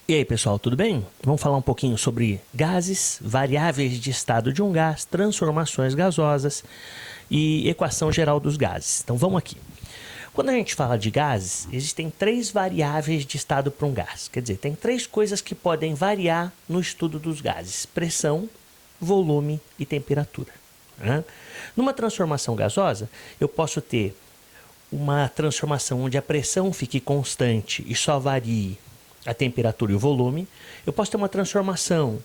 E aí, pessoal, tudo bem? Vamos falar um pouquinho sobre gases, variáveis de estado de um gás, transformações gasosas e equação geral dos gases. Então, vamos aqui. Quando a gente fala de gases, existem três variáveis de estado para um gás. Quer dizer, tem três coisas que podem variar no estudo dos gases: pressão, volume e temperatura. Numa transformação gasosa, eu posso ter uma transformação onde a pressão fique constante e só varie a temperatura e o volume. Eu posso ter uma transformação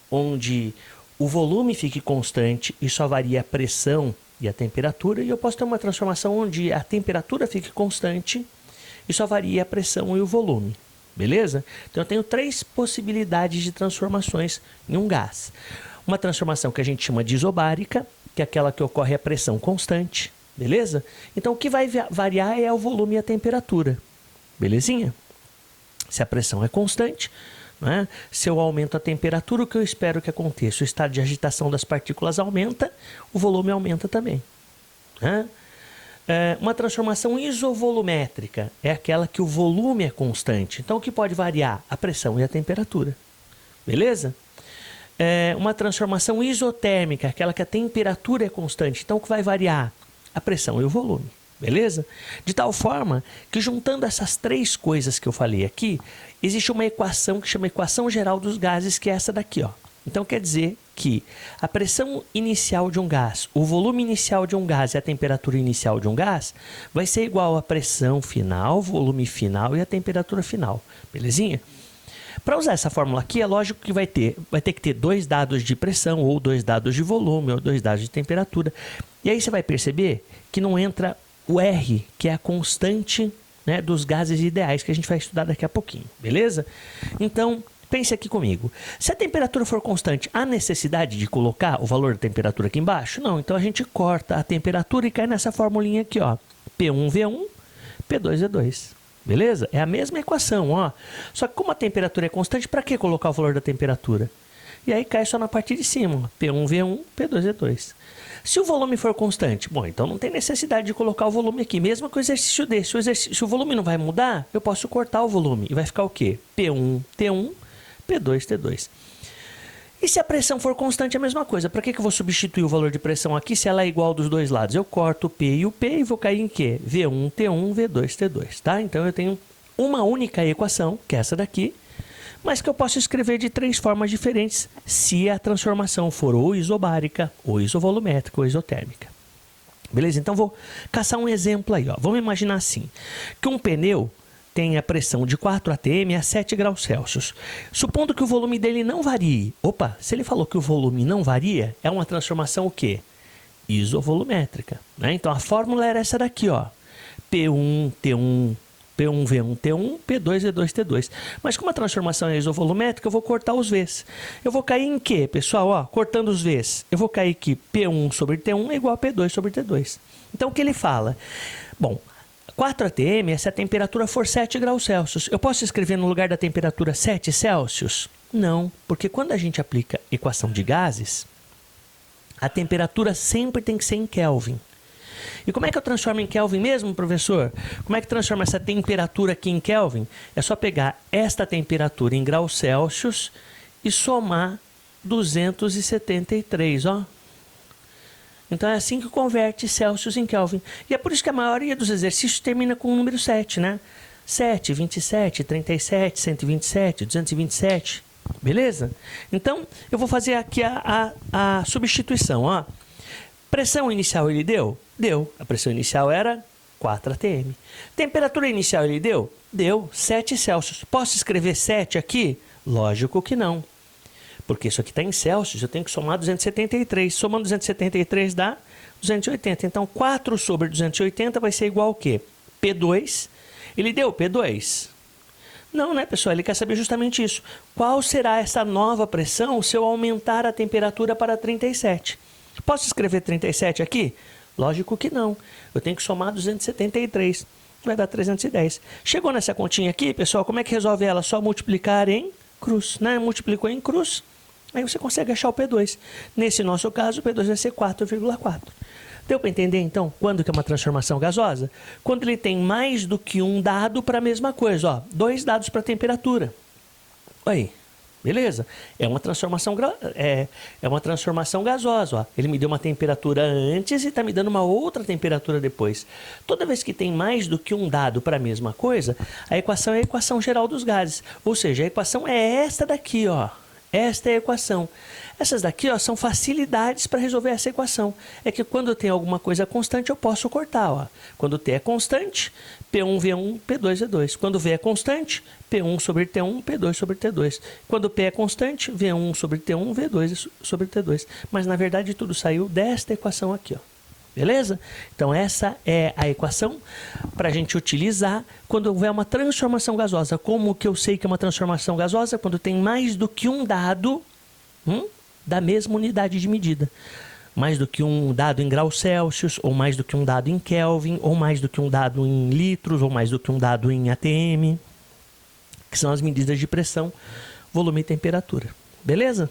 onde o volume fique constante e só varia a pressão e a temperatura. E eu posso ter uma transformação onde a temperatura fique constante e só varia a pressão e o volume. Beleza? Então eu tenho três possibilidades de transformações em um gás. Uma transformação que a gente chama de isobárica, que é aquela que ocorre a pressão constante. Beleza? Então o que vai variar é o volume e a temperatura. Belezinha? Se a pressão é constante, né? Se eu aumento a temperatura, o que eu espero que aconteça? O estado de agitação das partículas aumenta, o volume aumenta também. Né? Uma transformação isovolumétrica é aquela que o volume é constante. Então, o que pode variar? A pressão e a temperatura. Beleza? Uma transformação isotérmica, aquela que a temperatura é constante. Então, o que vai variar? A pressão e o volume. Beleza? De tal forma que, juntando essas três coisas que eu falei aqui, existe uma equação que chama equação geral dos gases, que é essa daqui, ó. Então, quer dizer que a pressão inicial de um gás, o volume inicial de um gás e a temperatura inicial de um gás vai ser igual à pressão final, volume final e a temperatura final. Belezinha? Para usar essa fórmula aqui, é lógico que vai ter que ter dois dados de pressão, ou dois dados de volume, ou dois dados de temperatura. E aí você vai perceber que não entra o R, que é a constante, né, dos gases ideais, que a gente vai estudar daqui a pouquinho, beleza? Então, pense aqui comigo. Se a temperatura for constante, há necessidade de colocar o valor da temperatura aqui embaixo? Não, então a gente corta a temperatura e cai nessa formulinha aqui, ó. P1V1, P2V2. Beleza? É a mesma equação, ó. Só que como a temperatura é constante, para que colocar o valor da temperatura? E aí cai só na parte de cima, ó. P1V1, P2V2. Se o volume for constante, bom, então não tem necessidade de colocar o volume aqui. Mesmo que o exercício desse, se o volume não vai mudar, eu posso cortar o volume. E vai ficar o quê? P1T1, P2T2. E se a pressão for constante, é a mesma coisa. Para que eu vou substituir o valor de pressão aqui se ela é igual dos dois lados? Eu corto o P e o P e vou cair em quê? V1T1, V2T2, tá? Então eu tenho uma única equação, que é essa daqui, mas que eu posso escrever de três formas diferentes se a transformação for ou isobárica, ou isovolumétrica, ou isotérmica. Beleza? Então, vou caçar um exemplo aí, ó. Vamos imaginar assim, que um pneu tem a pressão de 4 atm a 7 graus Celsius. Supondo que o volume dele não varie. Opa, se ele falou que o volume não varia, é uma transformação o quê? Isovolumétrica. Né? Então, a fórmula era essa daqui, ó. P1T1, P1V1T1, P2V2T2. Mas como a transformação é isovolumétrica, eu vou cortar os V's. Eu vou cair em quê, pessoal? Ó, cortando os V's, eu vou cair que P1 sobre T1 é igual a P2 sobre T2. Então, o que ele fala? Bom, 4 atm, se a temperatura for 7 graus Celsius, eu posso escrever no lugar da temperatura 7 Celsius? Não, porque quando a gente aplica equação de gases, a temperatura sempre tem que ser em Kelvin. E como é que eu transformo em Kelvin mesmo, professor? Como é que transforma essa temperatura aqui em Kelvin? É só pegar esta temperatura em graus Celsius e somar 273, ó. Então é assim que converte Celsius em Kelvin. E é por isso que a maioria dos exercícios termina com o número 7, né? 7, 27, 37, 127, 227. Beleza? Então, eu vou fazer aqui a substituição, ó. Pressão inicial ele deu? Deu. A pressão inicial era 4 atm. Temperatura inicial ele deu? Deu. 7 Celsius. Posso escrever 7 aqui? Lógico que não. Porque isso aqui está em Celsius, eu tenho que somar 273. Somando 273 dá 280. Então, 4 sobre 280 vai ser igual ao quê? P2. Ele deu P2? Não, né, pessoal? Ele quer saber justamente isso. Qual será essa nova pressão se eu aumentar a temperatura para 37? Posso escrever 37 aqui? Lógico que não. Eu tenho que somar 273. Vai dar 310. Chegou nessa continha aqui, pessoal, como é que resolve ela? Só multiplicar em cruz, né? Multiplicou em cruz, aí você consegue achar o P2. Nesse nosso caso, o P2 vai ser 4,4. Deu para entender, então, quando que é uma transformação gasosa? Quando ele tem mais do que um dado para a mesma coisa. Ó, 2 dados para a temperatura. Aí, beleza? É uma transformação, é uma transformação gasosa. Ó. Ele me deu uma temperatura antes e está me dando uma outra temperatura depois. Toda vez que tem mais do que um dado para a mesma coisa, a equação é a equação geral dos gases. Ou seja, a equação é esta daqui, ó. Esta é a equação. Essas daqui, ó, são facilidades para resolver essa equação. É que quando eu tenho alguma coisa constante, eu posso cortar. Ó. Quando T é constante, P1, V1, P2, V2. Quando V é constante, P1 sobre T1, P2 sobre T2. Quando P é constante, V1 sobre T1, V2 sobre T2. Mas, na verdade, tudo saiu desta equação aqui. Ó. Beleza? Então, essa é a equação para a gente utilizar quando houver uma transformação gasosa. Como que eu sei que é uma transformação gasosa? Quando tem mais do que um dado da mesma unidade de medida. Mais do que um dado em graus Celsius, ou mais do que um dado em Kelvin, ou mais do que um dado em litros, ou mais do que um dado em ATM, que são as medidas de pressão, volume e temperatura. Beleza?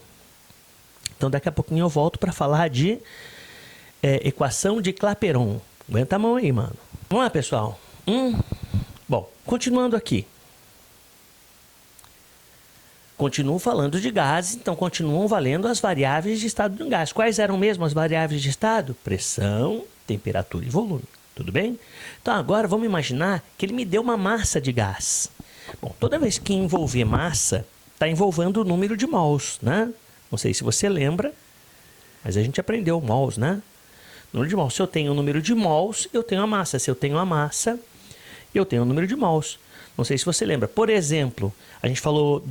Então, daqui a pouquinho eu volto para falar de equação de Clapeyron. Aguenta a mão aí, mano. Vamos lá, pessoal. Bom, continuando aqui. Continuo falando de gases, então continuam valendo as variáveis de estado de um gás. Quais eram mesmo as variáveis de estado? Pressão, temperatura e volume. Tudo bem? Então agora vamos imaginar que ele me deu uma massa de gás. Bom, toda vez que envolver massa, está envolvendo o número de mols, né? Não sei se você lembra, mas a gente aprendeu mols, né? Número de mols. Se eu tenho o número de mols, eu tenho a massa. Se eu tenho a massa, eu tenho o número de mols. Não sei se você lembra. Por exemplo, a gente falou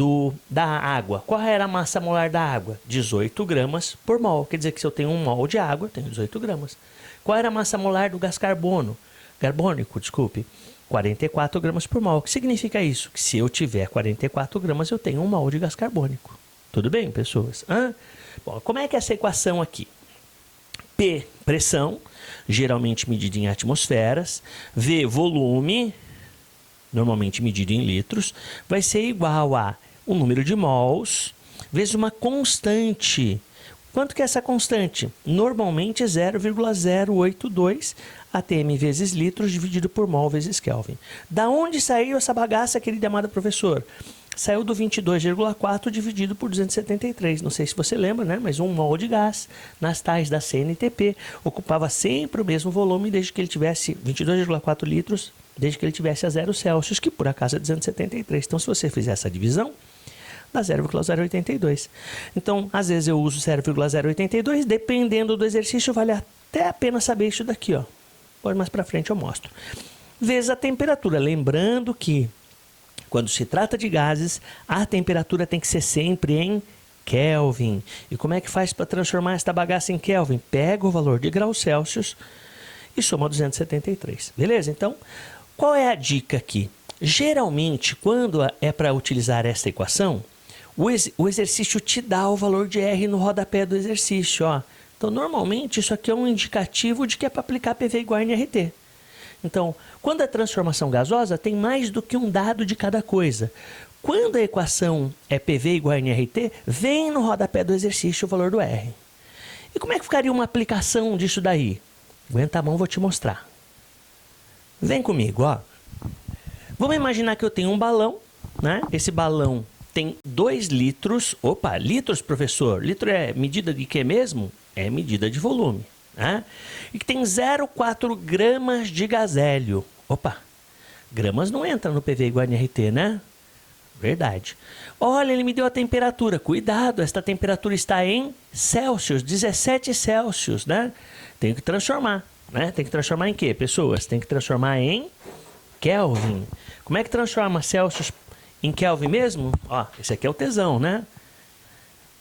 da água. Qual era a massa molar da água? 18 gramas por mol. Quer dizer que se eu tenho 1 mol de água, eu tenho 18 gramas. Qual era a massa molar do gás carbônico, desculpe. 44 gramas por mol. O que significa isso? Que se eu tiver 44 gramas, eu tenho 1 mol de gás carbônico. Tudo bem, pessoas? Bom, como é que é essa equação aqui? P, pressão, geralmente medida em atmosferas. V, volume, normalmente medido em litros, vai ser igual a o número de mols vezes uma constante. Quanto que é essa constante? Normalmente é 0,082 atm vezes litros dividido por mol vezes Kelvin. Da onde saiu essa bagaça, querido e amado professor? Saiu do 22,4 dividido por 273. Não sei se você lembra, né? Mas 1 mol de gás nas tais da CNTP ocupava sempre o mesmo volume desde que ele tivesse 22,4 litros, desde que ele tivesse a 0 Celsius, que por acaso é 273. Então, se você fizer essa divisão, dá 0,082. Então, às vezes eu uso 0,082, dependendo do exercício, vale até a pena saber isso daqui, ó. Pode mais para frente eu mostro. Vezes a temperatura. Lembrando que quando se trata de gases, a temperatura tem que ser sempre em Kelvin. E como é que faz para transformar esta bagaça em Kelvin? Pega o valor de graus Celsius e soma 273. Beleza? Então, qual é a dica aqui? Geralmente, quando é para utilizar esta equação, o exercício te dá o valor de R no rodapé do exercício. Ó. Então, normalmente, isso aqui é um indicativo de que é para aplicar PV igual a NRT. Então, quando é transformação gasosa, tem mais do que um dado de cada coisa. Quando a equação é PV igual a NRT, vem no rodapé do exercício o valor do R. E como é que ficaria uma aplicação disso daí? Aguenta a mão, vou te mostrar. Vem comigo, ó. Vamos imaginar que eu tenho um balão, né? Esse balão tem 2 litros. Opa, litros, professor? Litro é medida de quê mesmo? É medida de volume. Né? E que tem 0,4 gramas de gás hélio. Opa, gramas não entra no PV igual a NRT, né? Verdade. Olha, ele me deu a temperatura. Cuidado, esta temperatura está em Celsius, 17 Celsius, né? Tenho que transformar, né? Tem que transformar em quê, pessoas? Tem que transformar em Kelvin. Como é que transforma Celsius em Kelvin mesmo? Ó, esse aqui é o tesão, né?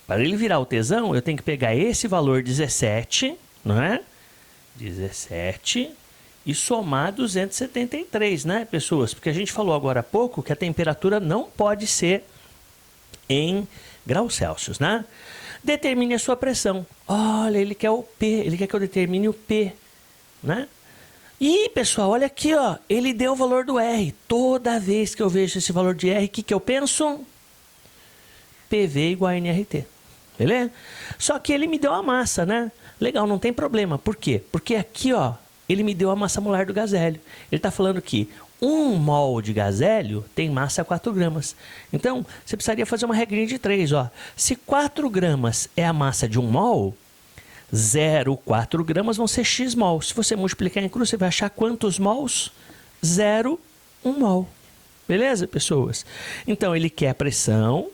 Para ele virar o tesão, eu tenho que pegar esse valor 17, não é? 17 e somar 273, né, pessoas? Porque a gente falou agora há pouco que a temperatura não pode ser em graus Celsius, né? Determine a sua pressão. Olha, ele quer o P, ele quer que eu determine o P, né? E, pessoal, olha aqui, ó, ele deu o valor do R. Toda vez que eu vejo esse valor de R, o que eu penso? PV igual a NRT, beleza? Só que ele me deu a massa, né? Legal, não tem problema. Por quê? Porque aqui, ó, ele me deu a massa molar do gás hélio. Ele está falando que 1 mol de gás hélio tem massa 4 gramas. Então, você precisaria fazer uma regrinha de 3, ó. Se 4 gramas é a massa de 1 mol, 0,4 gramas vão ser x mol. Se você multiplicar em cruz, você vai achar quantos mols? 0,1 mol. Beleza, pessoas? Então, ele quer a pressão,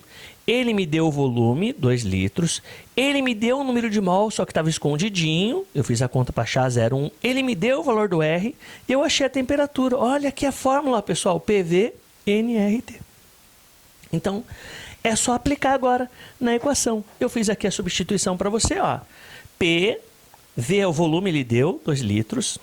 ele me deu o volume, 2 litros, ele me deu o número de mol, só que estava escondidinho, eu fiz a conta para achar 0,1, ele me deu o valor do R, e eu achei a temperatura. Olha aqui a fórmula, pessoal, PV, nRT. Então, é só aplicar agora na equação. Eu fiz aqui a substituição para você, ó. P, V é o volume, ele deu, 2 litros,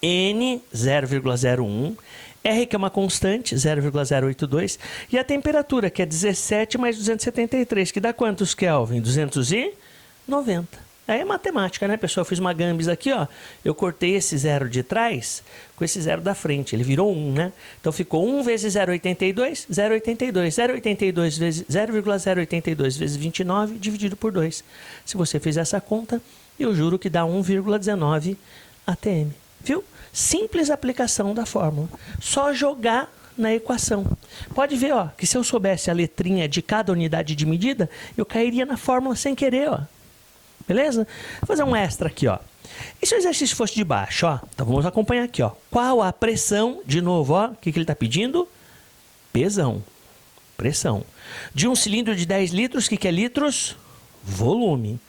N, 0,01, R, que é uma constante, 0,082, e a temperatura, que é 17 mais 273, que dá quantos Kelvin? 290. Aí é matemática, né, pessoal? Eu fiz uma gambis aqui, ó. Eu cortei esse zero de trás com esse zero da frente. Ele virou 1, né? Então ficou 1 vezes 0,82, 0,82. 0,82 vezes 0,082 vezes 29 dividido por 2. Se você fizer essa conta, eu juro que dá 1,19 atm. Viu? Simples aplicação da fórmula. Só jogar na equação. Pode ver, ó, que se eu soubesse a letrinha de cada unidade de medida, eu cairia na fórmula sem querer, ó. Beleza? Vou fazer um extra aqui, ó. E se o exercício fosse de baixo, ó? Então vamos acompanhar aqui, ó. Qual a pressão? De novo, ó. O que ele está pedindo? Pesão. Pressão. De um cilindro de 10 litros, o que é litros? Volume.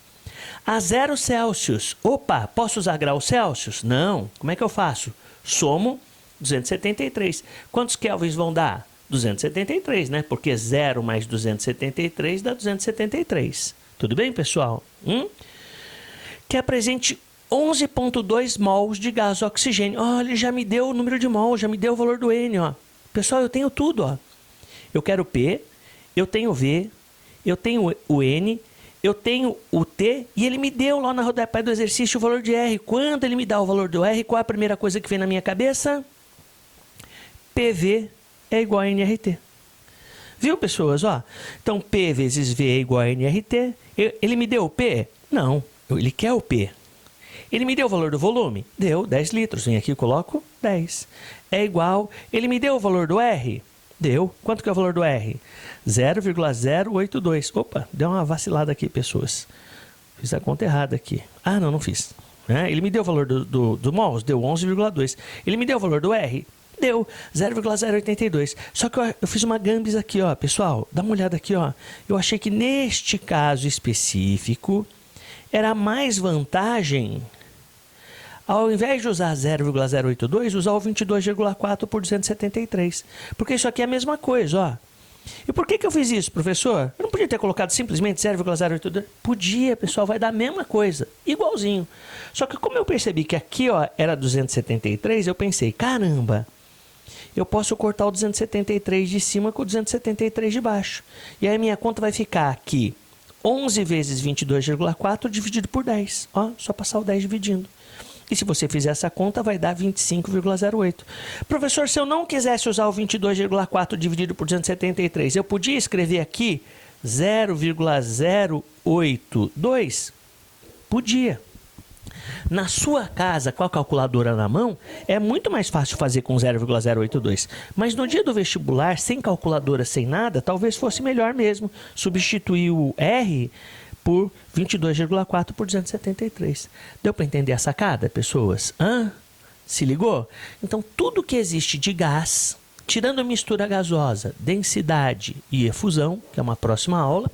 A 0 Celsius. Opa, posso usar graus Celsius? Não. Como é que eu faço? Somo 273. Quantos kelvins vão dar? 273, né? Porque 0 mais 273 dá 273. Tudo bem, pessoal? Que apresente 11,2 mols de gás oxigênio. Olha, ele já me deu o número de mol, já me deu o valor do N, ó. Pessoal, eu tenho tudo, ó. Eu quero P, eu tenho V, eu tenho o N, eu tenho o T, e ele me deu lá na rodapé do exercício o valor de R. Quando ele me dá o valor do R, qual é a primeira coisa que vem na minha cabeça? PV é igual a nRT. Viu, pessoas? Ó, então, P vezes V é igual a nRT. Ele me deu o P? Não, ele quer o P. Ele me deu o valor do volume? Deu 10 litros. Vem aqui e coloco 10. É igual. Ele me deu o valor do R? Deu. Quanto que é o valor do R? 0,082. Opa, deu uma vacilada aqui, pessoas. Fiz a conta errada aqui. Ah, não fiz. Ele me deu o valor do mols? Deu 11,2. Ele me deu o valor do R? Deu 0,082. Só que eu fiz uma gambis aqui, ó, pessoal. Dá uma olhada aqui, ó. Eu achei que neste caso específico era mais vantagem, ao invés de usar 0,082, usar o 22,4 por 273. Porque isso aqui é a mesma coisa, ó. E por que eu fiz isso, professor? Eu não podia ter colocado simplesmente 0,082? Podia, pessoal, vai dar a mesma coisa, igualzinho. Só que como eu percebi que aqui, ó, era 273, eu pensei, caramba, eu posso cortar o 273 de cima com o 273 de baixo. E aí a minha conta vai ficar aqui 11 vezes 22,4 dividido por 10. Ó, só passar o 10 dividindo. E se você fizer essa conta, vai dar 25,08. Professor, se eu não quisesse usar o 22,4 dividido por 273, eu podia escrever aqui 0,082? Podia. Na sua casa, com a calculadora na mão, é muito mais fácil fazer com 0,082. Mas no dia do vestibular, sem calculadora, sem nada, talvez fosse melhor mesmo substituir o R por 22,4 por 273. Deu para entender a sacada, pessoas? Se ligou? Então, tudo que existe de gás, tirando a mistura gasosa, densidade e efusão, que é uma próxima aula,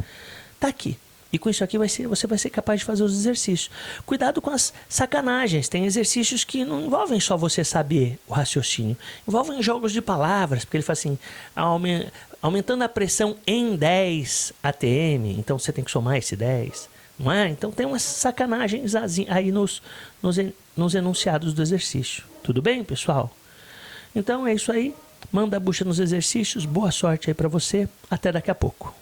está aqui. E com isso aqui você vai ser capaz de fazer os exercícios. Cuidado com as sacanagens. Tem exercícios que não envolvem só você saber o raciocínio. Envolvem jogos de palavras, porque ele fala assim, aumentando a pressão em 10 atm, então você tem que somar esse 10. Não é? Então tem umas sacanagens aí nos enunciados do exercício. Tudo bem, pessoal? Então é isso aí. Manda a bucha nos exercícios. Boa sorte aí para você. Até daqui a pouco.